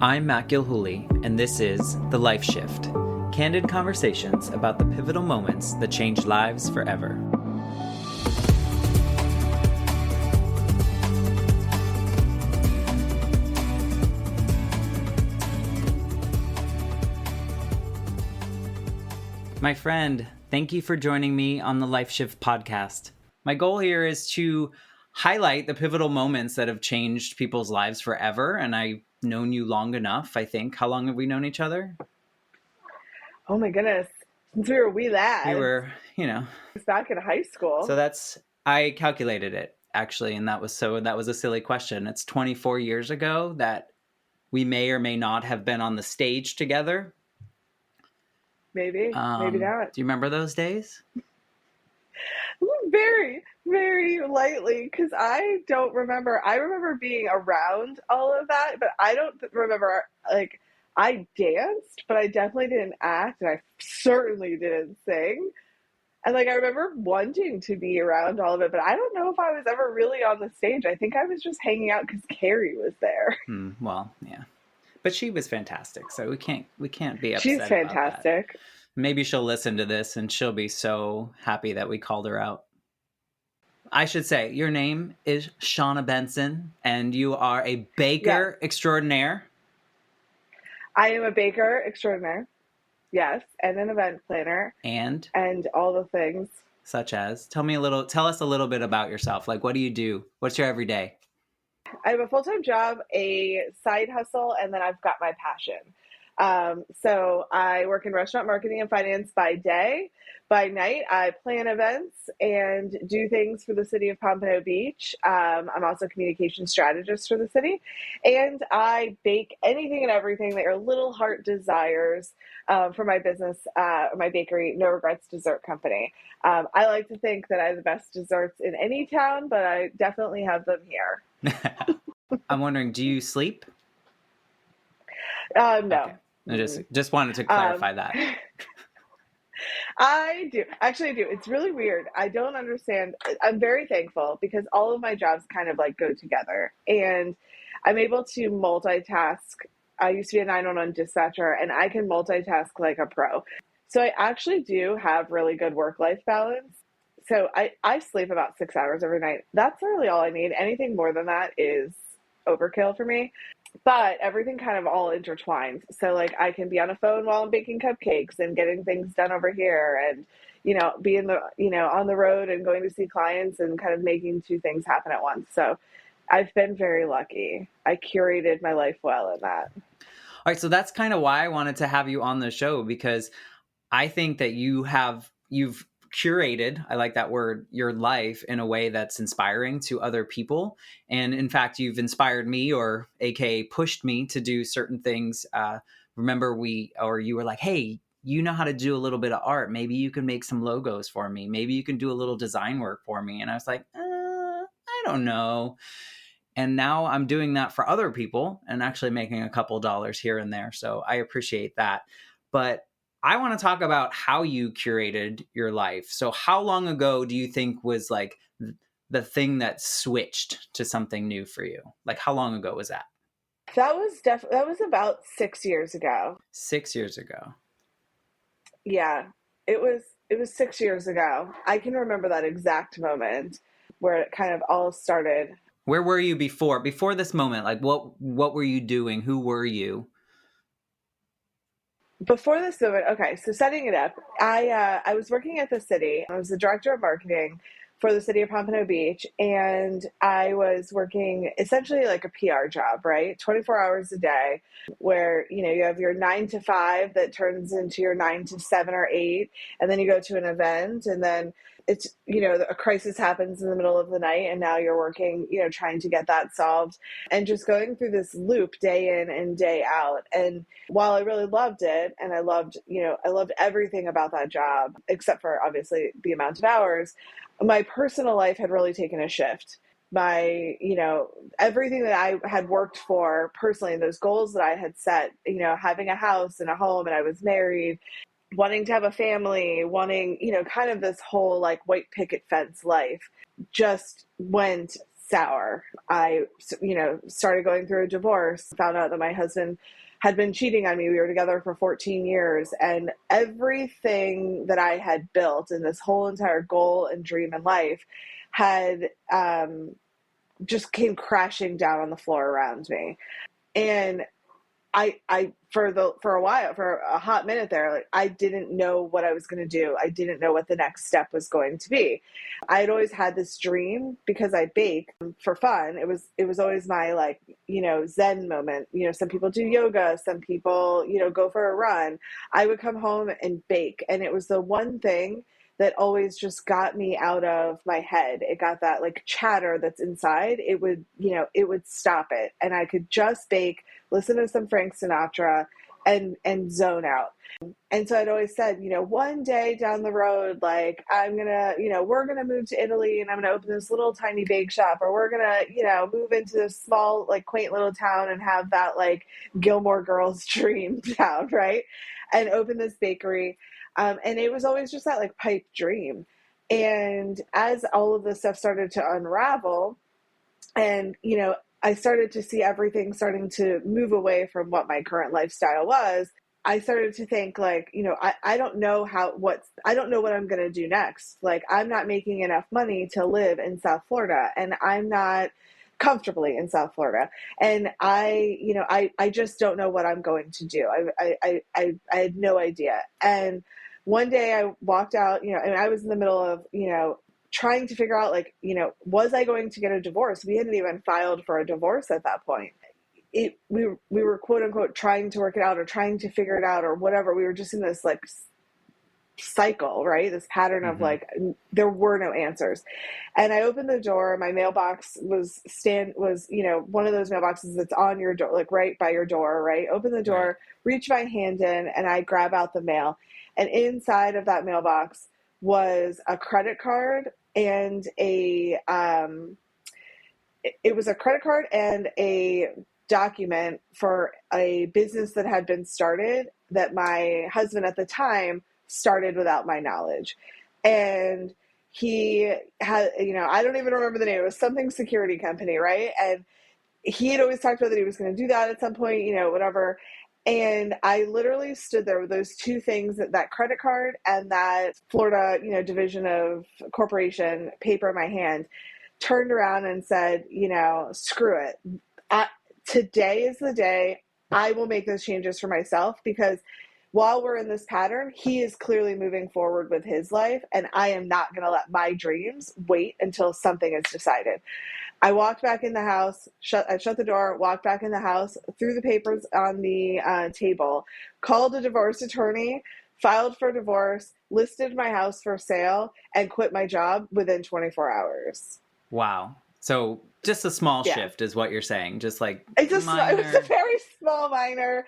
I'm Matt Gilhooly, and this is The Life Shift, candid conversations about the pivotal moments that changed lives forever. My friend, thank you for joining me on the Life Shift podcast. My goal here is to highlight the pivotal moments that have changed people's lives forever, and I've known you long enough, I think. How long have we known each other? Oh my goodness. Since we were wee lads. We were, back in high school. So I calculated it, actually, and that was a silly question. It's 24 years ago that we may or may not have been on the stage together. Maybe not. Do you remember those days? Very, very lightly, because I don't remember. I remember being around all of that, but I don't remember, I danced, but I definitely didn't act, and I certainly didn't sing. And, I remember wanting to be around all of it, but I don't know if I was ever really on the stage. I think I was just hanging out because Carrie was there. Well, yeah. But she was fantastic, so we can't be upset. She's fantastic. About that. Maybe she'll listen to this and she'll be so happy that we called her out. I should say, your name is Shanna Benson, and you are a baker extraordinaire. I am a baker extraordinaire, yes, and an event planner. And all the things. Such as? Tell us a little bit about yourself. What do you do? What's your everyday? I have a full-time job, a side hustle, and then I've got my passion. So I work in restaurant marketing and finance by day. By night, I plan events and do things for the city of Pompano Beach. I'm also a communication strategist for the city. And I bake anything and everything that your little heart desires for my business, my bakery, No Regrets Dessert Company. I like to think that I have the best desserts in any town, but I definitely have them here. I'm wondering, do you sleep? No. Okay. I just wanted to clarify that. I do. Actually, I do. It's really weird. I don't understand. I'm very thankful because all of my jobs kind of go together, and I'm able to multitask. I used to be a 911 dispatcher, and I can multitask like a pro. So I actually do have really good work-life balance. So I sleep about 6 hours every night. That's really all I need. Anything more than that is overkill for me. But everything kind of all intertwines. So I can be on a phone while I'm baking cupcakes and getting things done over here, and be in the on the road and going to see clients and kind of making two things happen at once. So I've been very lucky. I curated my life well in that. All right, so that's kind of why I wanted to have you on the show, because I think that you've curated, I like that word, your life in a way that's inspiring to other people. And in fact, you've inspired me, or AKA pushed me to do certain things. Remember you were like, hey, you know how to do a little bit of art. Maybe you can make some logos for me. Maybe you can do a little design work for me. And I was like, I don't know. And now I'm doing that for other people and actually making a couple dollars here and there. So I appreciate that. But I want to talk about how you curated your life. So how long ago do you think was the thing that switched to something new for you? How long ago was that? That was about 6 years ago. 6 years ago. Yeah, it was 6 years ago. I can remember that exact moment where it kind of all started. Where were you before this moment? What were you doing? Who were you? Before this moment, okay, so setting it up, I was working at the city. I was the director of marketing for the city of Pompano Beach, and I was working essentially like a PR job, right? 24 hours a day, where you have your 9 to 5 that turns into your 9 to 7 or 8, and then you go to an event, and then it's a crisis happens in the middle of the night, and now you're working trying to get that solved, and just going through this loop day in and day out. And while I really loved it, and I loved everything about that job except for obviously the amount of hours, my personal life had really taken a shift. My everything that I had worked for personally, those goals that I had set, having a house and a home, and I was married, wanting to have a family, wanting, kind of this whole white picket fence life just went sour. I, started going through a divorce, found out that my husband had been cheating on me. We were together for 14 years, and everything that I had built and this whole entire goal and dream in life had just came crashing down on the floor around me. And for a while, for a hot minute there, like, I didn't know what I was going to do. I didn't know what the next step was going to be. I had always had this dream because I bake for fun. It was always my, like, Zen moment. Some people do yoga, some people, go for a run. I would come home and bake, and it was the one thing that always just got me out of my head. It got that, like, chatter that's inside. It would stop it. And I could just bake, listen to some Frank Sinatra, and zone out. And so I'd always said, one day down the road, like, we're going to move to Italy, and I'm going to open this little tiny bake shop, or we're going to, move into this small, like, quaint little town and have that, like, Gilmore Girls dream town, right? And open this bakery. And it was always just that, like, pipe dream. And as all of this stuff started to unravel, and, I started to see everything starting to move away from what my current lifestyle was, I started to think, like, I don't know I don't know what I'm going to do next. Like, I'm not making enough money to live in South Florida, and I'm not comfortably in South Florida. And I just don't know what I'm going to do. I had no idea. And one day I walked out, and I was in the middle of, trying to figure out, like, was I going to get a divorce? We hadn't even filed for a divorce at that point. We were, quote unquote, trying to work it out or trying to figure it out or whatever. We were just in this, like, cycle, right? This pattern of, like, there were no answers. And I opened the door. My mailbox was one of those mailboxes that's on your door, like right by your door, right? Open the door, right. Reach my hand in, and I grab out the mail. And inside of that mailbox was a credit card and it was a credit card and a document for a business that had been started that my husband at the time started without my knowledge. And he had, I don't even remember the name. It was something security company, right? And he had always talked about that he was going to do that at some point, whatever. And I literally stood there with those two things, that credit card and that Florida, Division of Corporation paper in my hand, turned around and said, screw it. Today is the day I will make those changes for myself, because while we're in this pattern, he is clearly moving forward with his life, and I am not going to let my dreams wait until something is decided. I walked back in the house, I shut the door, walked back in the house, threw the papers on the table, called a divorce attorney, filed for divorce, listed my house for sale, and quit my job within 24 hours. Wow. So just a small shift is what you're saying. Just like it was a very small, minor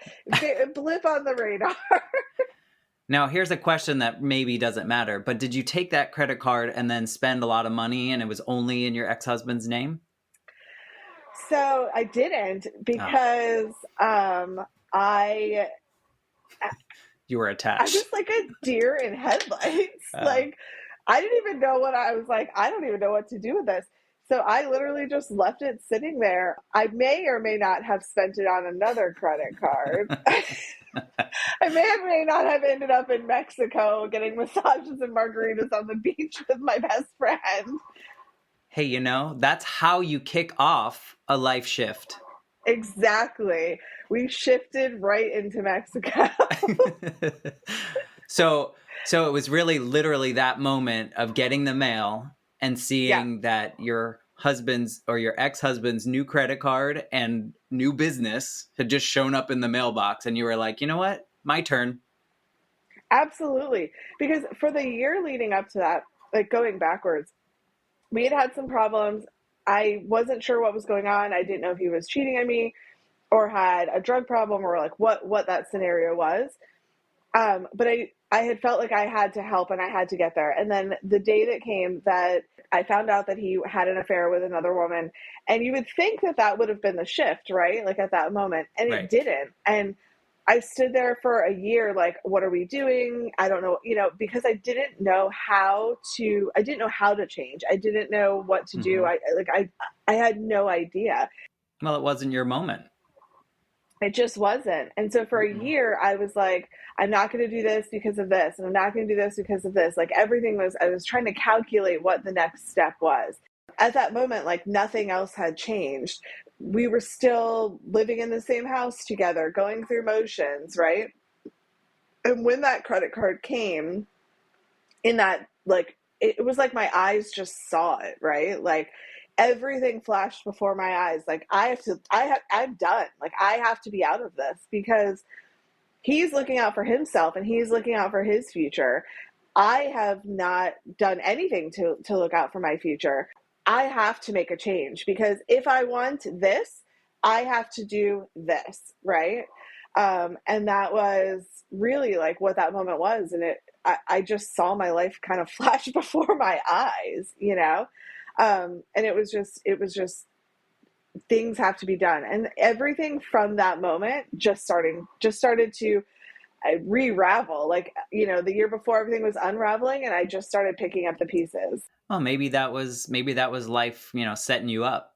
blip on the radar. Now, here's a question that maybe doesn't matter, but did you take that credit card and then spend a lot of money and it was only in your ex-husband's name? So I didn't, because you were attached. I was like a deer in headlights. Like, I didn't even know what I was like. I don't even know what to do with this. So I literally just left it sitting there. I may or may not have spent it on another credit card. I may not have ended up in Mexico getting massages and margaritas on the beach with my best friend. Hey, that's how you kick off a life shift. Exactly. We shifted right into Mexico. So it was really literally that moment of getting the mail and seeing that your husband's or your ex-husband's new credit card and new business had just shown up in the mailbox, and you were like, you know what? My turn. Absolutely. Because for the year leading up to that, like, going backwards, we had some problems. I wasn't sure what was going on. I didn't know if he was cheating on me or had a drug problem, or like what that scenario was. But I had felt like I had to help and I had to get there. And then the day that came that I found out that he had an affair with another woman, and you would think that would have been the shift, right? Like, at that moment, and it didn't. And I stood there for a year, like, what are we doing? I don't know, because I didn't know how to change. I didn't know what to do. Hmm. I had no idea. Well, it wasn't your moment. It just wasn't. And so for a Mm-mm. year, I was like, I'm not going to do this because of this. And I'm not going to do this because of this. Like I was trying to calculate what the next step was. At that moment, like nothing else had changed. We were still living in the same house together, going through motions, right? And when that credit card came, in that, like, it was like my eyes just saw it, right? Like everything flashed before my eyes. Like I'm done. Like I have to be out of this because he's looking out for himself and he's looking out for his future. I have not done anything to look out for my future. I have to make a change because if I want this, I have to do this, right? And that was really like what that moment was. And I just saw my life kind of flash before my eyes, and it was just things have to be done. And everything from that moment just started to re-ravel. Like, the year before everything was unraveling and I just started picking up the pieces. Well, maybe that was life, setting you up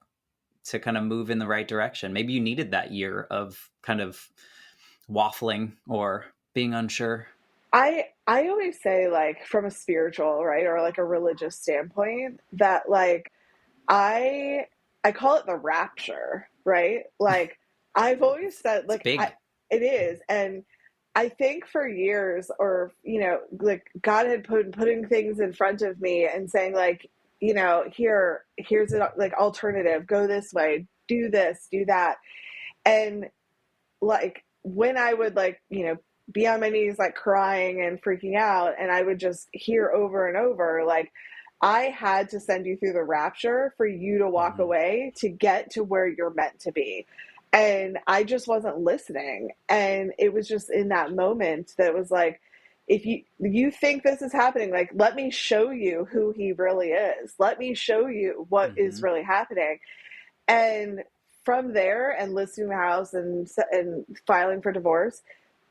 to kind of move in the right direction. Maybe you needed that year of kind of waffling or being unsure. I always say, like, from a spiritual, right, or like a religious standpoint, that like I I call it the rapture, right? Like I've always said, It's big. it is. And I think for years, or like God had putting things in front of me and saying, like, here's an like alternative, go this way, do this, do that. And like when I would, like, be on my knees, like crying and freaking out, and I would just hear over and over, like, I had to send you through the rapture for you to walk Hmm. away to get to where you're meant to be. And I just wasn't listening. And it was just in that moment that was like, if you think this is happening, like, let me show you who he really is. Let me show you what is Hmm. really happening. And from there, and listing the house and filing for divorce,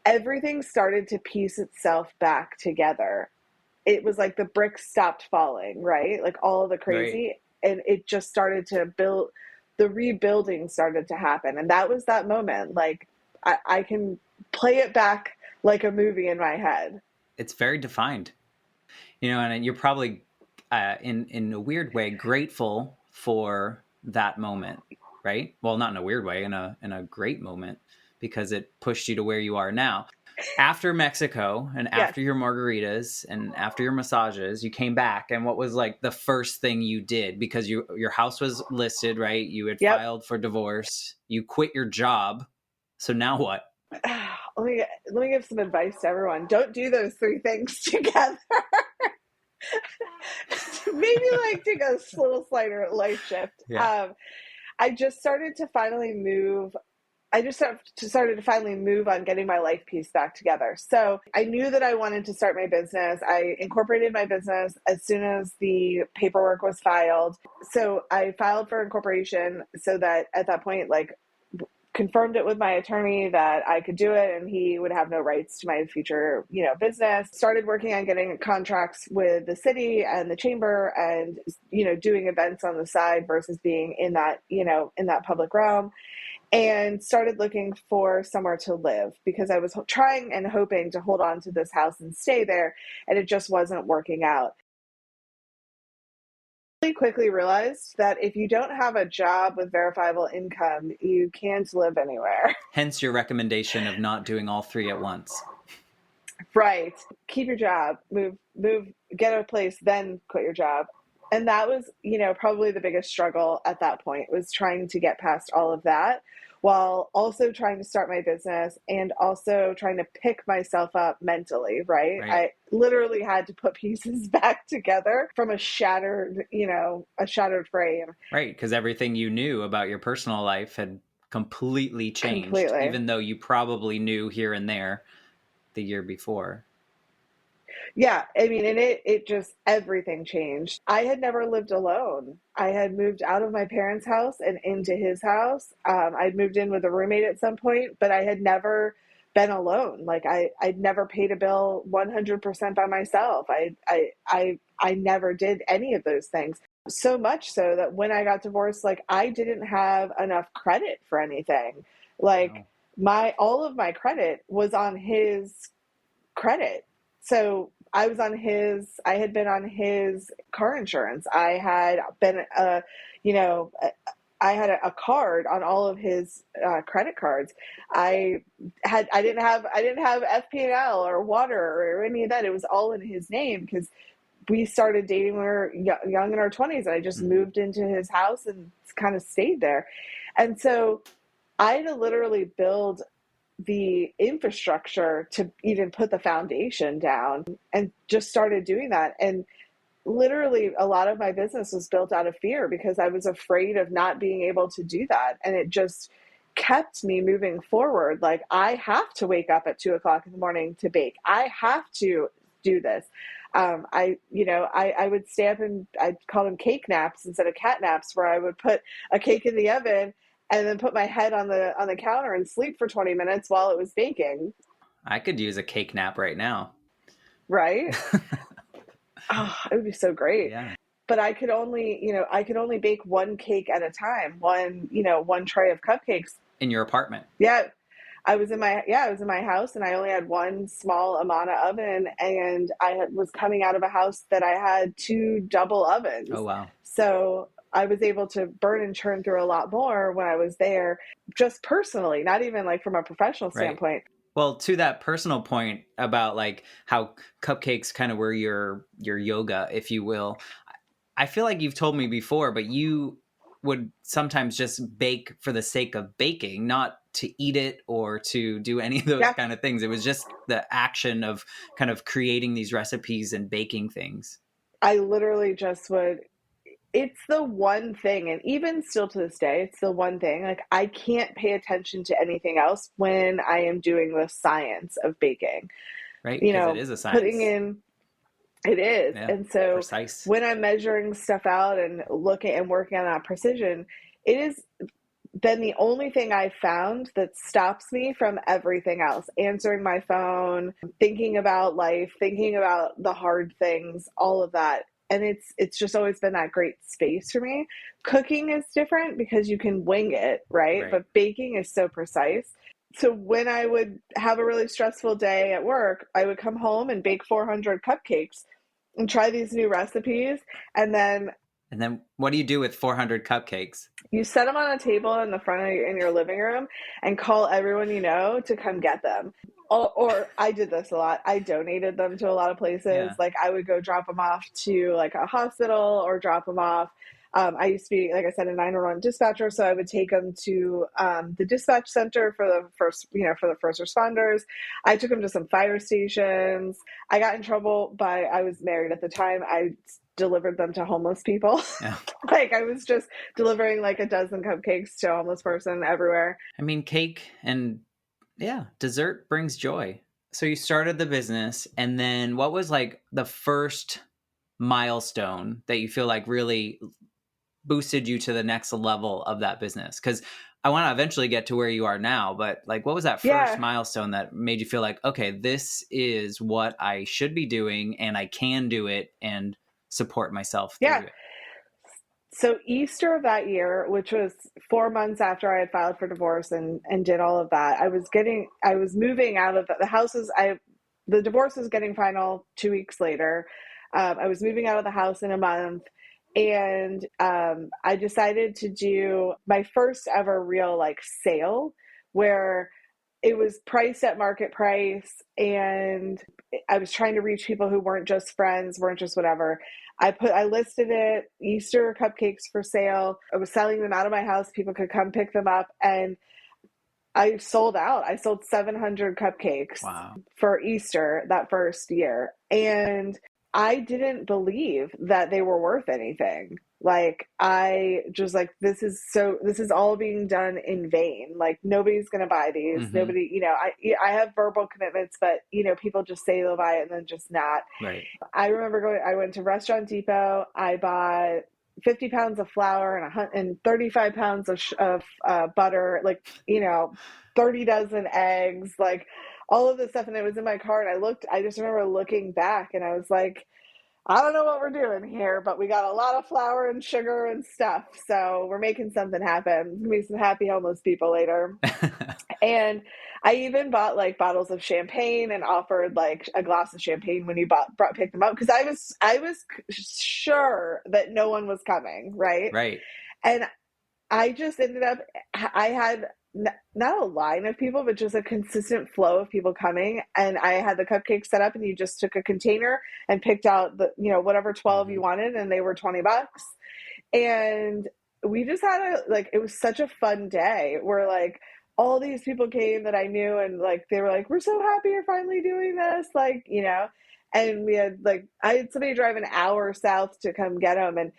everything started to piece itself back together. It was like the bricks stopped falling, right? Like all of the Right. crazy, and it just started to build. The rebuilding started to happen, and that was that moment. Like I can play it back like a movie in my head. It's very defined, and you're probably in a weird way grateful for that moment, right? Well, not in a weird way, in a great moment, because it pushed you to where you are now. After Mexico and Yes. after your margaritas and after your massages, you came back, and what was like the first thing you did? Because your house was listed, right? You had Yep. filed for divorce. You quit your job. So now what? Let me give some advice to everyone. Don't do those three things together. Maybe like take a little slighter life shift. Yeah. I just started to finally move. I just started to finally move on getting my life piece back together. So I knew that I wanted to start my business. I incorporated my business as soon as the paperwork was filed. So I filed for incorporation so that at that point, like, confirmed it with my attorney that I could do it and he would have no rights to my future, business. Started working on getting contracts with the city and the chamber and, doing events on the side versus being in that public realm, and started looking for somewhere to live because I was trying and hoping to hold on to this house and stay there, and it just wasn't working out. Really quickly realized that if you don't have a job with verifiable income, you can't live anywhere. Hence your recommendation of not doing all three at once. Right. Keep your job, move, get a place, then quit your job. And that was, probably the biggest struggle at that point, was trying to get past all of that while also trying to start my business and also trying to pick myself up mentally, right? Right. I literally had to put pieces back together from a shattered frame Right. Because everything you knew about your personal life had completely changed, completely. even though you probably knew here and there the year before. Yeah, I mean, and it just, everything changed. I had never lived alone. I had moved out of my parents' house and into his house. I'd moved in with a roommate at some point, but I had never been alone. Like I'd never paid a bill 100% by myself. I never did any of those things. So much so that when I got divorced, like I didn't have enough credit for anything. Like No. all of my credit was on his credit. So I had been on his car insurance. I had been, you know, I had a card on all of his credit cards. I didn't have FP&L or water or any of that. It was all in his name because we started dating when we were young in our 20s, and I just Mm-hmm. moved into his house and kind of stayed there. And so I had to literally build the infrastructure to even put the foundation down, and just started doing that. And literally a lot of my business was built out of fear because I was afraid of not being able to do that. And it just kept me moving forward. Like I have to wake up at 2 o'clock in the morning to bake. I have to do this. I would stay up and I'd call them cake naps instead of cat naps, where I would put a cake in the oven and then put my head on the counter and sleep for 20 minutes while it was baking. I could use a cake nap right now. Right? Oh, it would be so great. Yeah. But I could only bake one cake at a time, one tray of cupcakes. In your apartment. Yeah. I was in my house, and I only had one small Amana oven, and was coming out of a house that I had two double ovens. Oh, wow. So I was able to burn and churn through a lot more when I was there, just personally, not even like from a professional Right. standpoint. Well, to that personal point about like how cupcakes kind of were your yoga, if you will. I feel like you've told me before, but you would sometimes just bake for the sake of baking, not to eat it or to do any of those Yeah. kind of things. It was just the action of kind of creating these recipes and baking things. I literally just would, it's the one thing, and even still to this day, it's the one thing. Like I can't pay attention to anything else when I am doing the science of baking. Right? You Because it know, is a putting science. in it is. Yeah. And so Precise. when I'm measuring stuff out and looking and working on that precision, it is then the only thing I've found that stops me from everything else. Answering my phone, thinking about life, thinking about the hard things, all of that. And it's just always been that great space for me. Cooking is different because you can wing it, right? Right. But baking is so precise. So when I would have a really stressful day at work, I would come home and bake 400 cupcakes and try these new recipes. And then And then what do you do with 400 cupcakes? you set them on a table in the front of in your living room and call everyone you know to come get them. Or I did this a lot. I donated them to a lot of places. Yeah. Like I would go drop them off to like a hospital or drop them off. I used to be, like I said, a 911 dispatcher, so I would take them to the dispatch center for the first responders. I took them to some fire stations. I got in trouble I was married at the time. I delivered them to homeless people. Yeah. Like I was just delivering like a dozen cupcakes to a homeless person everywhere. I mean, cake and yeah, dessert brings joy. So you started the business, and then what was like the first milestone that you feel like really boosted you to the next level of that business? Because I want to eventually get to where you are now, but like, what was that first Yeah. milestone that made you feel like, okay, this is what I should be doing, and I can do it and support myself Yeah. through it? So Easter of that year, which was 4 months after I had filed for divorce and did all of that, I was moving out of the houses. The divorce was getting final 2 weeks later. I was moving out of the house in a month, and I decided to do my first ever real like sale where it was priced at market price, and I was trying to reach people who weren't just friends, weren't just whatever. I listed it, Easter cupcakes for sale. I was selling them out of my house. People could come pick them up, and I sold out. I sold 700 cupcakes Wow. for Easter that first year. And I didn't believe that they were worth anything. Like I just like, this is all being done in vain. Like nobody's going to buy these. Mm-hmm. Nobody, I have verbal commitments, but people just say they'll buy it and then just not. Right. I remember I went to Restaurant Depot. I bought 50 pounds of flour and 35 pounds of butter, like, 30 dozen eggs. Like all of this stuff, and it was in my car, and I just remember looking back, and I was like, I don't know what we're doing here, but we got a lot of flour and sugar and stuff. So we're making something happen. Maybe some happy homeless people later. And I even bought like bottles of champagne and offered like a glass of champagne when you picked them up, because I was sure that no one was coming, right? Right. And I just ended up, I had not a line of people, but just a consistent flow of people coming. And I had the cupcakes set up, and you just took a container and picked out the, whatever 12 you Mm-hmm. wanted, and they were $20. And we just had it was such a fun day where like all these people came that I knew, and like they were like, we're so happy you're finally doing this. And we had I had somebody drive an hour south to come get them. And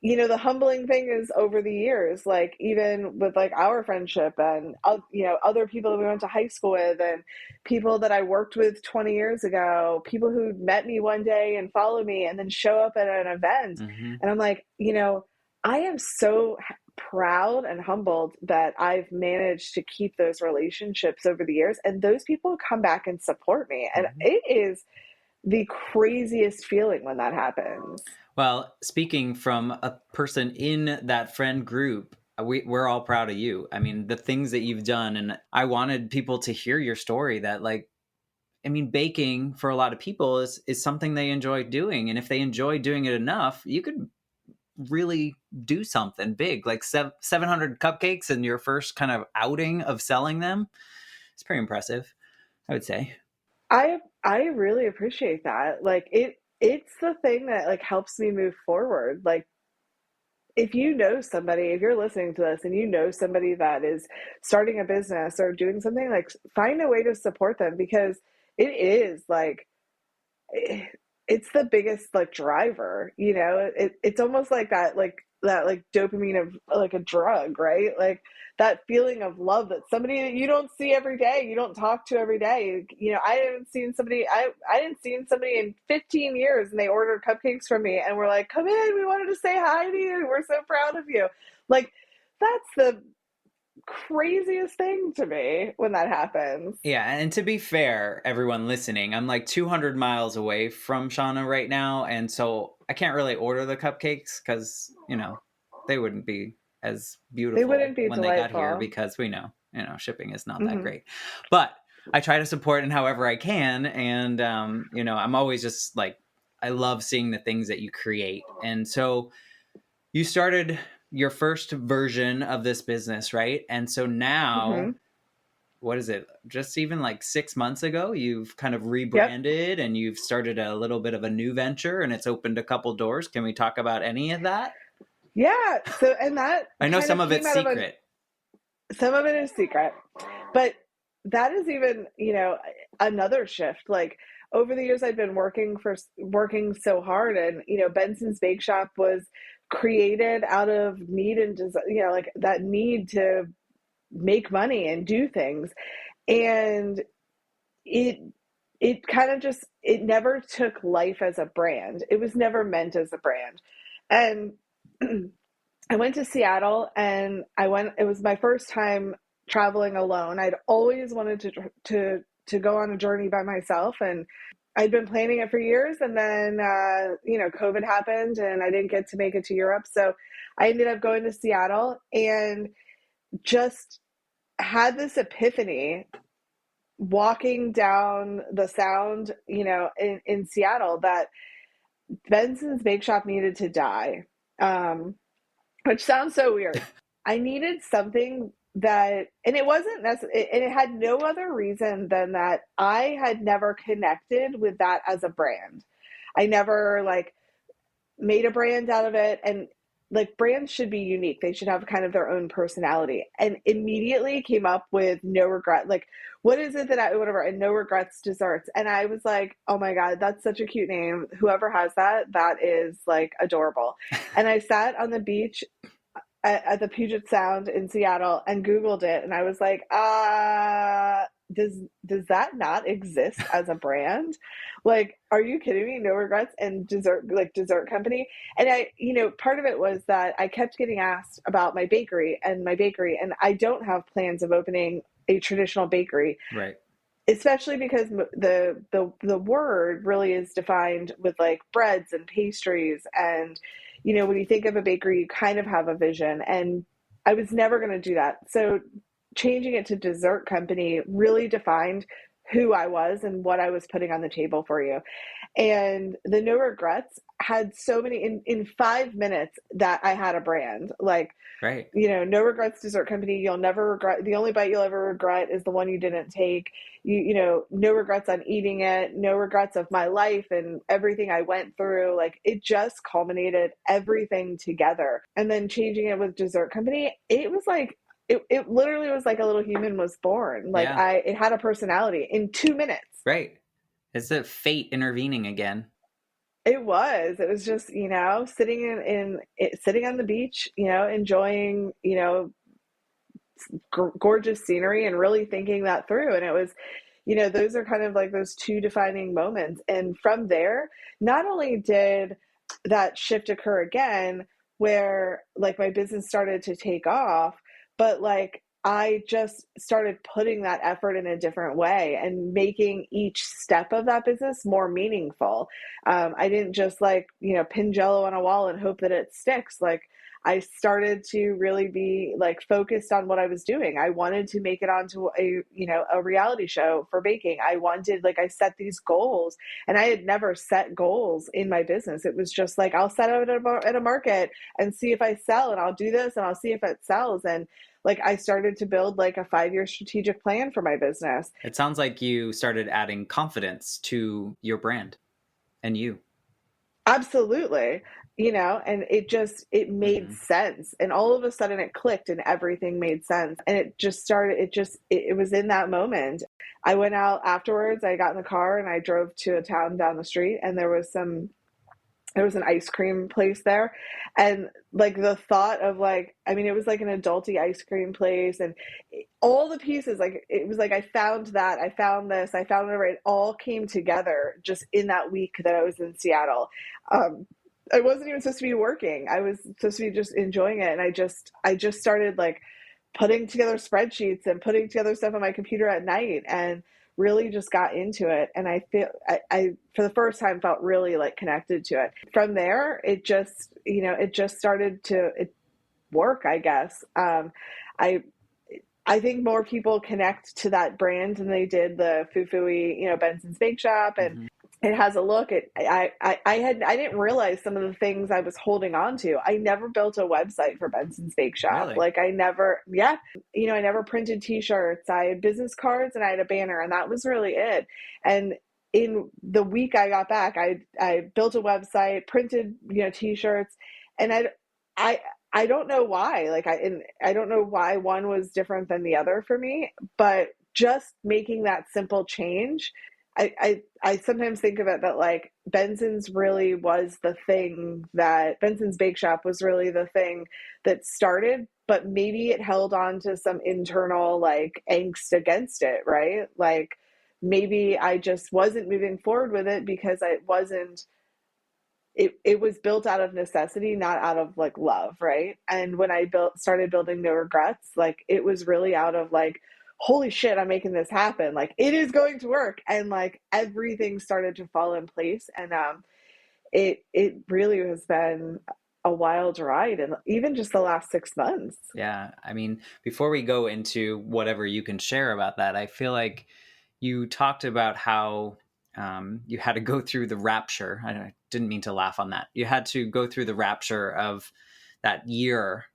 the humbling thing is, over the years, like even with like our friendship and other people that we went to high school with, and people that I worked with 20 years ago, people who met me one day and follow me and then show up at an event, Mm-hmm. and I'm like, I am so proud and humbled that I've managed to keep those relationships over the years, and those people come back and support me, and Mm-hmm. it is the craziest feeling when that happens. Well, speaking from a person in that friend group, we're all proud of you. I mean, the things that you've done, and I wanted people to hear your story that baking for a lot of people is something they enjoy doing. And if they enjoy doing it enough, you could really do something big, like 700 cupcakes in your first kind of outing of selling them. It's pretty impressive, I would say. I really appreciate that. Like it's the thing that like helps me move forward. Like if you know somebody, if you're listening to this and you know somebody that is starting a business or doing something, like find a way to support them, because it is like it's the biggest like driver, it's almost like that like dopamine of like a drug, right? Like that feeling of love that somebody that you don't see every day, you don't talk to every day. I didn't see somebody in 15 years, and they ordered cupcakes from me and were like, come in, we wanted to say hi to you, we're so proud of you. Like that's the craziest thing to me when that happens. Yeah, and to be fair, everyone listening, I'm like 200 miles away from Shauna right now, and so I can't really order the cupcakes because, they wouldn't be as They beautiful wouldn't be when they got here delightful. because we know, shipping is not that Hmm. great. But I try to support in however I can, and I'm always just like I love seeing the things that you create. And so you started your first version of this business, right? And so now Hmm. what is it, just even like 6 months ago, you've kind of Yep. rebranded and you've started a little bit of a new venture and it's opened a couple doors. Can we talk about any of that? Yeah. So, and that I know kind some of of came it's out of secret. some of it is secret, but that is even, another shift. Like over the years, I've been working so hard, and, Benson's Bake Shop was created out of need and like that need to make money and do things. And it, it kind of just, it never took life as a brand. It was never meant as a brand. And I went to Seattle, and it was my first time traveling alone. I'd always wanted to go on a journey by myself, and I'd been planning it for years. And then, COVID happened, and I didn't get to make it to Europe. So I ended up going to Seattle and just had this epiphany walking down the sound, in Seattle, that Benson's Bake Shop needed to die. Which sounds so weird. I needed something that, and it wasn't necessary, and it had no other reason than that I had never connected with that as a brand. I never like made a brand out of it. And like brands should be unique. They should have kind of their own personality. And immediately came up with No Regret. Like, what is it that whatever, and No Regrets Desserts. And I was like, oh my God, that's such a cute name. Whoever has that, that is like adorable. And I sat on the beach at the Puget Sound in Seattle and Googled it, and I was like, does that not exist as a brand? Like, are you kidding me? No Regrets and dessert company. And part of it was that I kept getting asked about my bakery, and I don't have plans of opening a traditional bakery. Right. especially because the word really is defined with like breads and pastries, and when you think of a bakery, you kind of have a vision, and I was never going to do that. So changing it to dessert company really defined who I was and what I was putting on the table for you. And the no regrets had so many in 5 minutes that I had a brand. Like, Right. no regrets dessert company. You'll never regret. The only bite you'll ever regret is the one you didn't take. No regrets on eating it. No regrets of my life and everything I went through. Like, it just culminated everything together. And then changing it with dessert company, it was like, it literally was like a little human was born. Like, Yeah. it had a personality in 2 minutes. Right. It's the fate intervening again. It was just, sitting sitting on the beach, enjoying, gorgeous scenery and really thinking that through. And it was, those are kind of like those two defining moments. And from there, not only did that shift occur again, where like my business started to take off, but like I just started putting that effort in a different way and making each step of that business more meaningful. I didn't just like, pin jello on a wall and hope that it sticks. Like, I started to really be like focused on what I was doing. I wanted to make it onto a reality show for baking. I set these goals, and I had never set goals in my business. It was just like, I'll set out at a market and see if I sell, and I'll do this and I'll see if it sells. And like, I started to build like a 5-year strategic plan for my business. It sounds like you started adding confidence to your brand and you. Absolutely. And it made Mm-hmm. sense. And all of a sudden it clicked and everything made sense. And it was in that moment. I went out afterwards, I got in the car and I drove to a town down the street, and there was an ice cream place there. And like the thought of like, I mean, it was like an adulty ice cream place, and all the pieces, like it was like, I found that, I found this, I found it all came together just in that week that I was in Seattle. I wasn't even supposed to be working. I was supposed to be just enjoying it. And I just started like putting together spreadsheets and putting together stuff on my computer at night, and really just got into it. And I feel I for the first time felt really like connected to it. From there, it just started to work, I guess. I I think more people connect to that brand than they did the foo-foo-y, Benson's Bake Shop. And Mm-hmm. it has a look. I didn't realize some of the things I was holding on to. I never built a website for Benson's Bake Shop. Really? Like, I never, yeah, I never printed T-shirts. I had business cards and I had a banner, and that was really it. And in the week I got back, I built a website, printed T-shirts, and I I don't know why. I don't know why one was different than the other for me, but just making that simple change. I sometimes think of it that like Benson's really was the thing, that Benson's Bake Shop was really the thing that started, but maybe it held on to some internal like angst against it, right? Like, maybe I just wasn't moving forward with it because I wasn't it was built out of necessity, not out of like love, right? And when I started building no regrets, like it was really out of like, holy shit, I'm making this happen, like it is going to work. And like everything started to fall in place. And it really has been a wild ride, and even just the last 6 months. Yeah. I mean, before we go into whatever you can share about that, I feel like you talked about how you had to go through the rapture. I didn't mean to laugh on that. You had to go through the rapture of that year.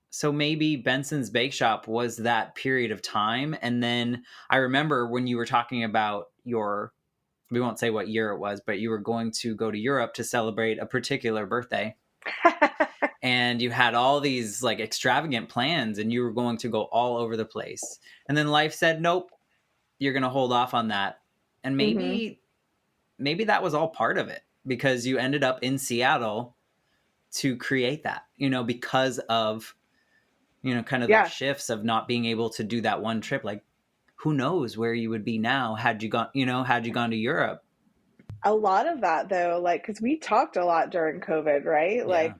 So maybe Benson's Bake Shop was that period of time. And then I remember when you were talking about we won't say what year it was, but you were going to go to Europe to celebrate a particular birthday. And you had all these like extravagant plans and you were going to go all over the place. And then life said, nope, you're going to hold off on that. And Hmm. maybe that was all part of it, because you ended up in Seattle to create that, because of, kind of those Yeah, shifts of not being able to do that one trip. Like, who knows where you would be now had you gone to Europe. a lot of that though, like because we talked a lot during COVID, right? Yeah. Like,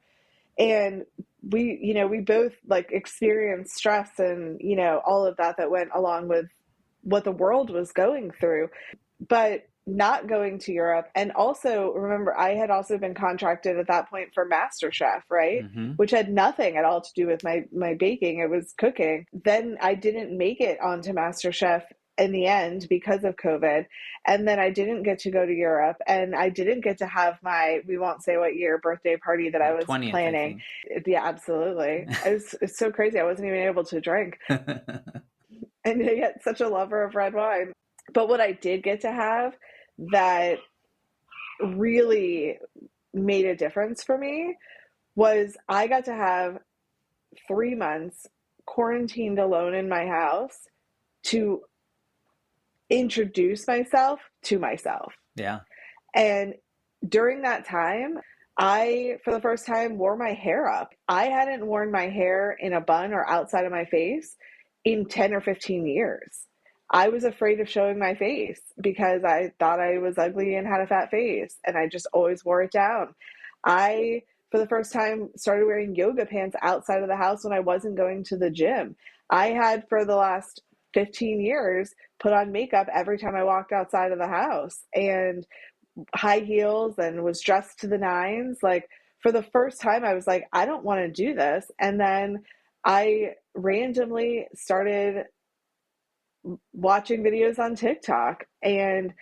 and we both like experienced stress and all of that went along with what the world was going through. But not going to Europe. And also, remember, I had also been contracted at that point for MasterChef, right? Mm-hmm. Which had nothing at all to do with my baking. It was cooking. Then I didn't make it onto MasterChef in the end because of COVID. And then I didn't get to go to Europe, and I didn't get to have my, we won't say what year, birthday party that I Yeah, was 20th, I planning. think. Yeah, absolutely. It's so crazy. I wasn't even able to drink. And yet such a lover of red wine. But what I did get to have that really made a difference for me was I got to have 3 months quarantined alone in my house to introduce myself to myself. Yeah. And during that time, I, for the first time, wore my hair up. I hadn't worn my hair in a bun or outside of my face in 10 or 15 years. I was afraid of showing my face because I thought I was ugly and had a fat face, and I just always wore it down. I, for the first time, started wearing yoga pants outside of the house when I wasn't going to the gym. I had, for the last 15 years, put on makeup every time I walked outside of the house, and high heels, and was dressed to the nines. Like, for the first time, I was like, I don't want to do this. And then I randomly started watching videos on TikTok, and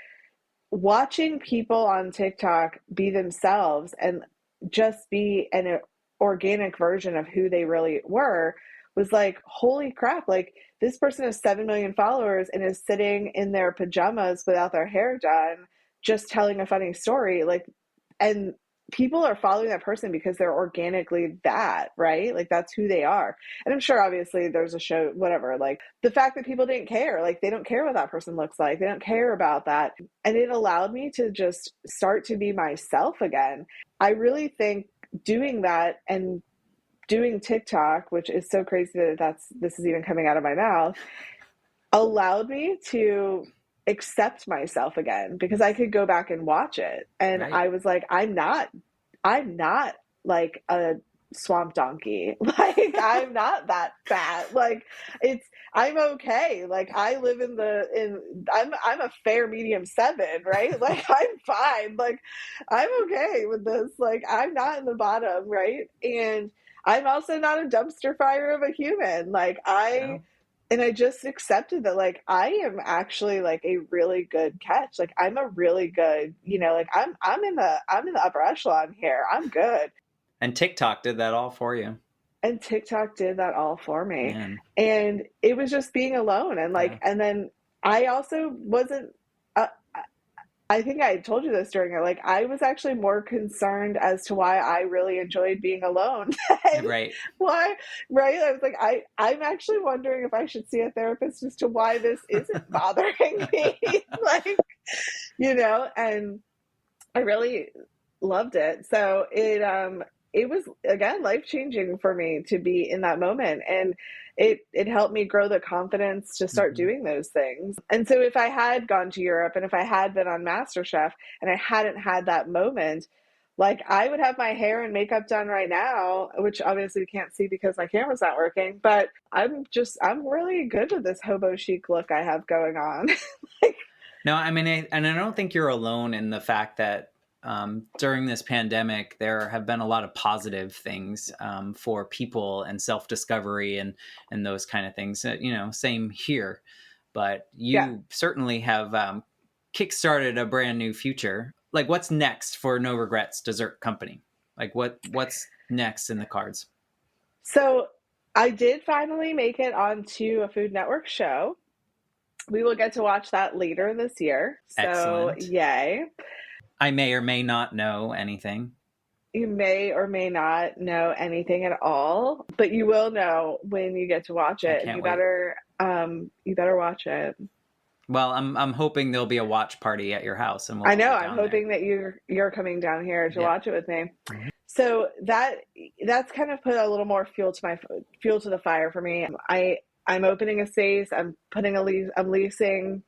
watching people on TikTok be themselves and just be an organic version of who they really were was like, holy crap, like this person has 7 million followers and is sitting in their pajamas without their hair done, just telling a funny story. Like, and people are following that person because they're organically that, right? Like that's who they are. And I'm sure obviously there's a show, whatever, like the fact that people didn't care, like they don't care what that person looks like. They don't care about that. And it allowed me to just start to be myself again. I really think doing that and doing TikTok, which is so crazy that this is even coming out of my mouth, allowed me to accept myself again, because I could go back and watch it. And Right. I was like, I'm not like a swamp donkey. Like I'm not that fat. Like it's I'm okay. Like I live I'm a fair medium 7, right? Like I'm fine. Like I'm okay with this. Like I'm not in the bottom, right? And I'm also not a dumpster fire of a human. No. And I just accepted that, like, I am actually like a really good catch. Like I'm a really good, like I'm in the upper echelon here. I'm good. And TikTok did that all for you. And TikTok did that all for me. Man. And it was just being alone. And Yeah. and then I also wasn't, uh, I think I told you this during it. Like, I was actually more concerned as to why I really enjoyed being alone than Right. why, right? I was like, I'm actually wondering if I should see a therapist as to why this isn't bothering me. Like, and I really loved it. So it was again life-changing for me to be in that moment, and it helped me grow the confidence to start Mm-hmm. doing those things. And so if I had gone to Europe and if I had been on MasterChef and I hadn't had that moment, like I would have my hair and makeup done right now, which obviously you can't see because my camera's not working, but I'm really good with this hobo chic look I have going on. Like, No, I mean, and I don't think you're alone in the fact that during this pandemic, there have been a lot of positive things for people and self-discovery and those kind of things. Same here. But yeah. you certainly have kickstarted a brand new future. Like, what's next for No Regrets Dessert Company? Like, what's next in the cards? So I did finally make it onto a Food Network show. We will get to watch that later this year. So, Excellent. yay. I may or may not know anything. You may or may not know anything at all, but you will know when you get to watch I it, and can't wait. you better watch it. Well, I'm hoping there'll be a watch party at your house, and we'll I all know. be I'm down there. hoping that you're coming down here to Yeah. watch it with me. Mm-hmm. So that's kind of put a little more fuel to the fire for me. I'm opening a space. I'm leasing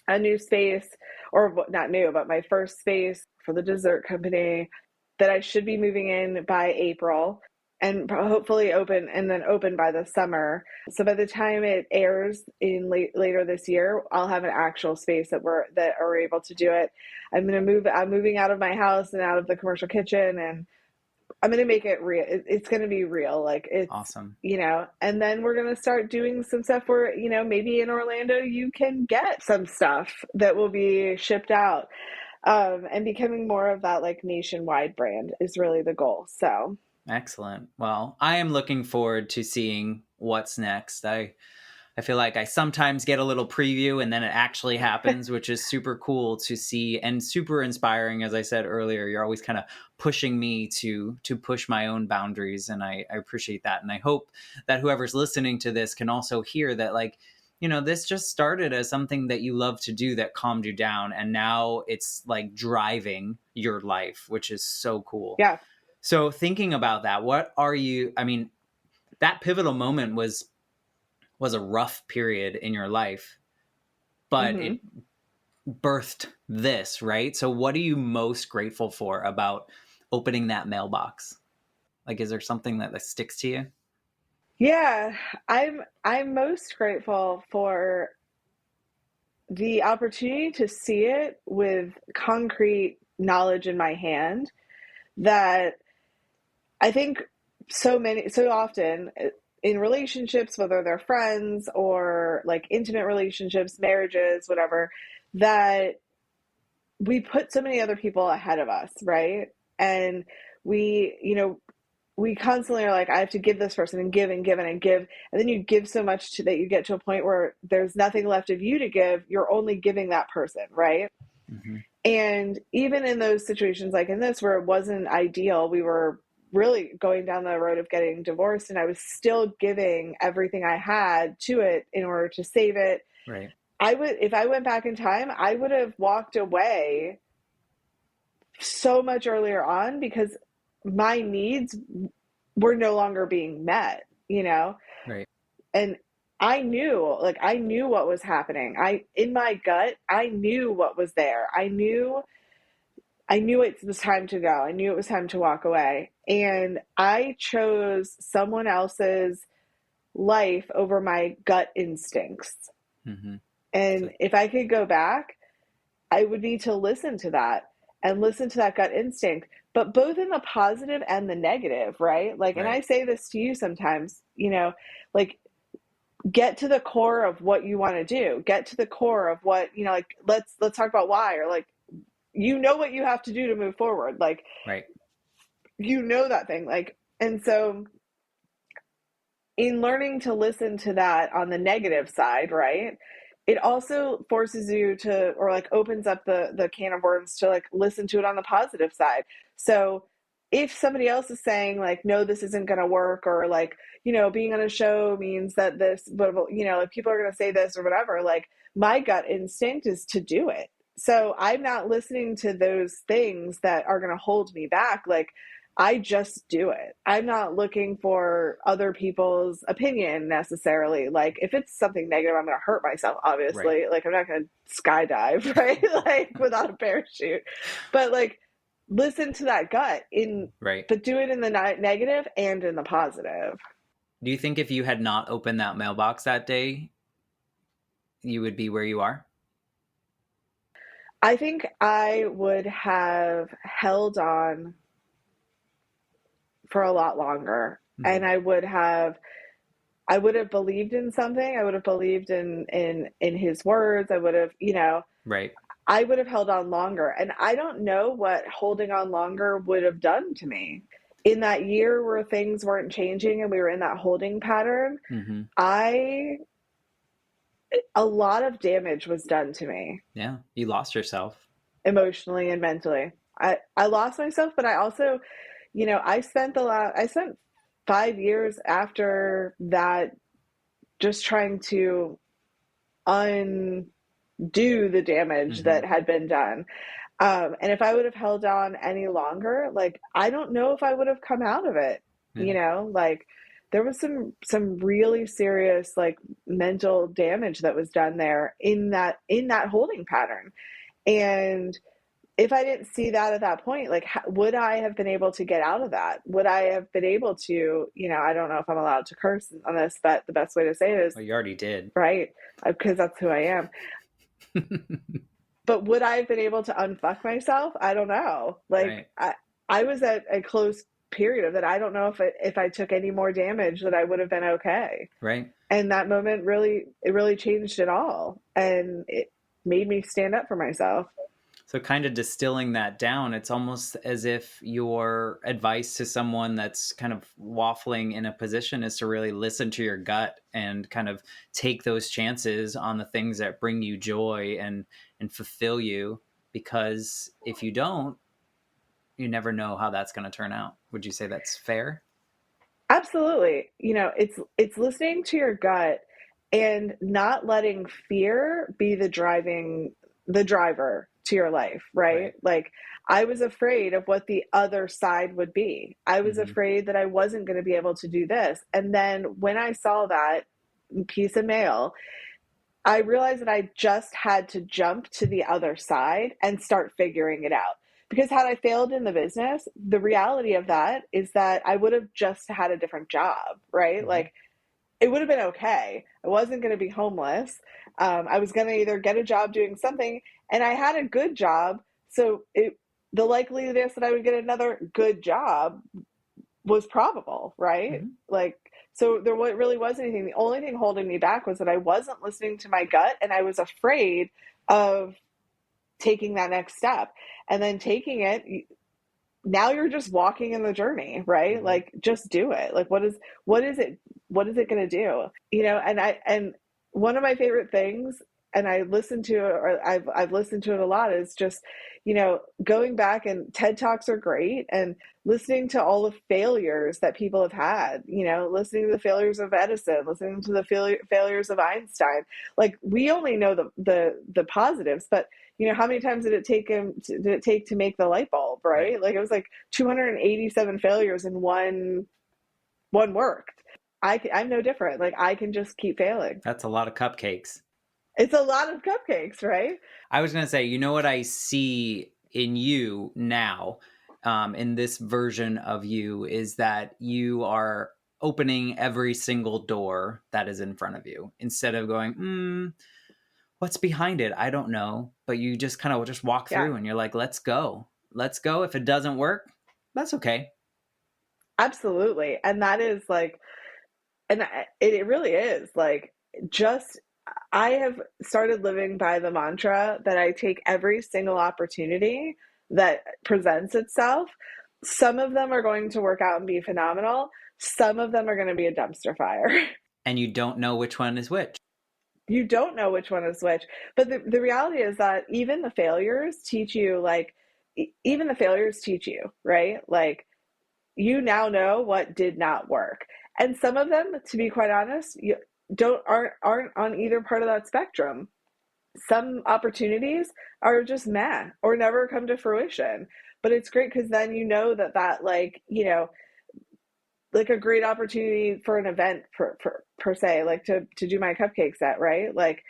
a new space, or not new, but my first space for the dessert company that I should be moving in by April. and hopefully open, and then open by the summer. So by the time it airs in later this year, I'll have an actual space that are able to do it. I'm moving out of my house and out of the commercial kitchen, and I'm going to make it real. It's going to be real. Like it's, Awesome. and then we're going to start doing some stuff where, maybe in Orlando, you can get some stuff that will be shipped out. And becoming more of that like nationwide brand is really the goal. So Excellent. Well, I am looking forward to seeing what's next. I feel like I sometimes get a little preview and then it actually happens, which is super cool to see and super inspiring. As I said earlier, you're always kind of pushing me to push my own boundaries, and I appreciate that. And I hope that whoever's listening to this can also hear that, like, this just started as something that you love to do that calmed you down, and now it's like driving your life, which is so cool. yeah. So thinking about that, I mean, that pivotal moment was a rough period in your life, but Mm-hmm. it birthed this, right? So what are you most grateful for about opening that mailbox? Like, is there something that sticks to you? Yeah, I'm most grateful for the opportunity to see it with concrete knowledge in my hand, that I think so often in relationships, whether they're friends or like intimate relationships, marriages, whatever, that we put so many other people ahead of us, right? And we constantly are like, I have to give this person and give and give and give. And then you give so much that you get to a point where there's nothing left of you to give. You're only giving that person, right? Mm-hmm. And even in those situations like in this, where it wasn't ideal, we were really going down the road of getting divorced, and I was still giving everything I had to it in order to save it. Right. If I went back in time, I would have walked away so much earlier on, because my needs were no longer being met, Right. and I knew what was happening. In my gut, I knew what was there. I knew it was time to go. I knew it was time to walk away. And I chose someone else's life over my gut instincts. Mm-hmm. And if I could go back, I would need to listen to that and listen to that gut instinct, but both in the positive and the negative, right? Like, and Right. I say this to you sometimes, like, get to the core of what you want to do. Get to the core of what, like, let's talk about why, or like, what you have to do to move forward. Like, Right. that thing. Like, and so in learning to listen to that on the negative side, right? It also forces you to, or like opens up the can of worms to like listen to it on the positive side. So if somebody else is saying like, no, this isn't going to work, or like, being on a show means that this, but like people are going to say this or whatever, like my gut instinct is to do it. So I'm not listening to those things that are going to hold me back. Like, I just do it. I'm not looking for other people's opinion necessarily. Like, if it's something negative, I'm going to hurt myself, Right. obviously. Like, I'm not going to skydive, right? Like, without a parachute. But, like, listen to that gut, Right. but do it in the negative and in the positive. Do you think if you had not opened that mailbox that day, you would be where you are? I think I would have held on for a lot longer. Mm-hmm. And I would have believed in something. I would have believed in his words. I would have, Right. I would have held on longer. And I don't know what holding on longer would have done to me. In that year where things weren't changing and we were in that holding pattern, Mm-hmm. a lot of damage was done to me. Yeah. You lost yourself. Emotionally and mentally. I lost myself, but I also, I spent 5 years after that just trying to undo the damage Mm-hmm. that had been done. And if I would have held on any longer, like, I don't know if I would have come out of it, Yeah. like there was some really serious like mental damage that was done there in that holding pattern. And if I didn't see that at that point, like, would I have been able to get out of that? Would I have been able to, I don't know if I'm allowed to curse on this, but the best way to say it is, Well, you already did. right, because that's who I am. But would I have been able to unfuck myself? I don't know. Like, Right. I was at a close period of that. I don't know if I took any more damage that I would have been okay. Right. And that moment it really changed it all. And it made me stand up for myself. So, kind of distilling that down, it's almost as if your advice to someone that's kind of waffling in a position is to really listen to your gut and kind of take those chances on the things that bring you joy and fulfill you. Because if you don't, you never know how that's going to turn out. Would you say that's fair? Absolutely. It's listening to your gut and not letting fear be the driver to your life, right? Right. Like, I was afraid of what the other side would be. I was Mm-hmm. afraid that I wasn't going to be able to do this. And then when I saw that piece of mail, I realized that I just had to jump to the other side and start figuring it out. Because had I failed in the business, the reality of that is that I would have just had a different job, right? Mm-hmm. Like, it would have been okay. I wasn't going to be homeless. I was going to either get a job doing something, and I had a good job. So the likeliness that I would get another good job was probable, right? Mm-hmm. Like, so there really was anything. The only thing holding me back was that I wasn't listening to my gut, and I was afraid of taking that next step. And then taking it, now you're just walking in the journey, right? Mm-hmm. Like, just do it. Like, what is it going to do? And one of my favorite things, and I listen to it, or I've listened to it a lot, is just, going back, and TED Talks are great, and listening to all the failures that people have had, listening to the failures of Edison, listening to the failures of Einstein. Like, we only know the positives, but how many times did it take to make the light bulb, Right. right? Like, it was like 287 failures and one worked. I'm no different. Like, I can just keep failing. That's a lot of cupcakes. It's a lot of cupcakes, right? I was going to say, you know what I see in you now, in this version of you, is that you are opening every single door that is in front of you instead of going, what's behind it? I don't know. But you just kind of just walk Yeah, through and you're like, let's go. Let's go. If it doesn't work, that's okay. absolutely. And that is like, and it really is like, just, I have started living by the mantra that I take every single opportunity that presents itself. Some of them are going to work out and be phenomenal. Some of them are going to be a dumpster fire. And you don't know which one is which. You don't know which one is which. But the reality is that even the failures teach you, like, even the failures teach you, right? Like, you now know what did not work. And some of them, to be quite honest, you don't aren't on either part of that spectrum. Some opportunities are just meh or never come to fruition. But it's great because then that, like, like a great opportunity for an event, per se, like to do my cupcake set, right? Like,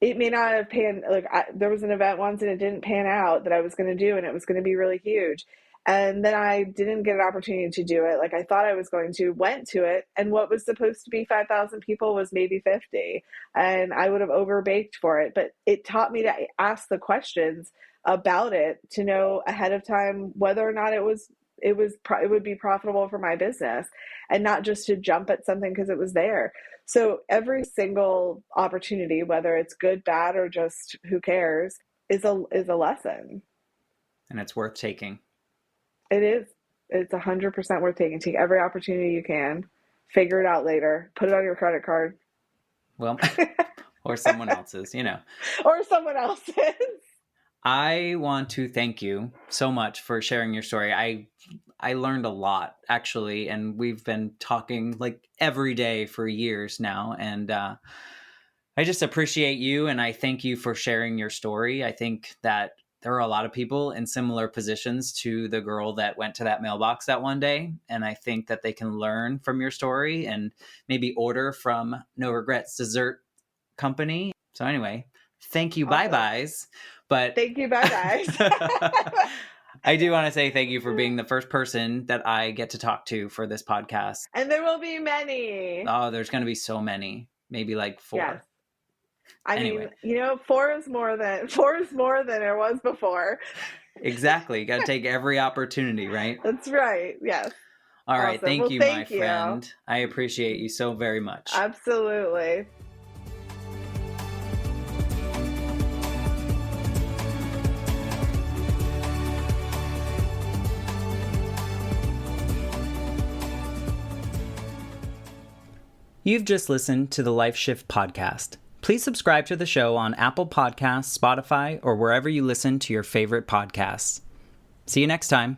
it may not have like, there was an event once and it didn't pan out that I was going to do, and it was going to be really huge. And then I didn't get an opportunity to do it like I thought I was going to, went to it, and what was supposed to be 5,000 people was maybe 50. And I would have overbaked for it. But it taught me to ask the questions about it, to know ahead of time whether or not it would be profitable for my business, and not just to jump at something because it was there. So every single opportunity, whether it's good, bad, or just who cares, is a lesson. And it's worth taking. It is. It's 100% worth taking. Take every opportunity you can. Figure it out later. Put it on your credit card. Well, or someone else's, Or someone else's. I want to thank you so much for sharing your story. I learned a lot, actually, and we've been talking like every day for years now, and I just appreciate you, and I thank you for sharing your story. I think that there are a lot of people in similar positions to the girl that went to that mailbox that one day, and I think that they can learn from your story and maybe order from No Regrets Dessert Company. So anyway, thank you, Awesome. bye-byes. But thank you, bye-byes. I do want to say thank you for being the first person that I get to talk to for this podcast. And there will be many. Oh, there's going to be so many. Maybe like 4. Yes. I Anyway. mean, you know, 4 is more than it was before. Exactly. Got to take every opportunity, right? That's right. Yes. All right. Awesome. Thank Well, you, thank my friend. I appreciate you so very much. Absolutely. You've just listened to the Life Shift podcast. Please subscribe to the show on Apple Podcasts, Spotify, or wherever you listen to your favorite podcasts. See you next time.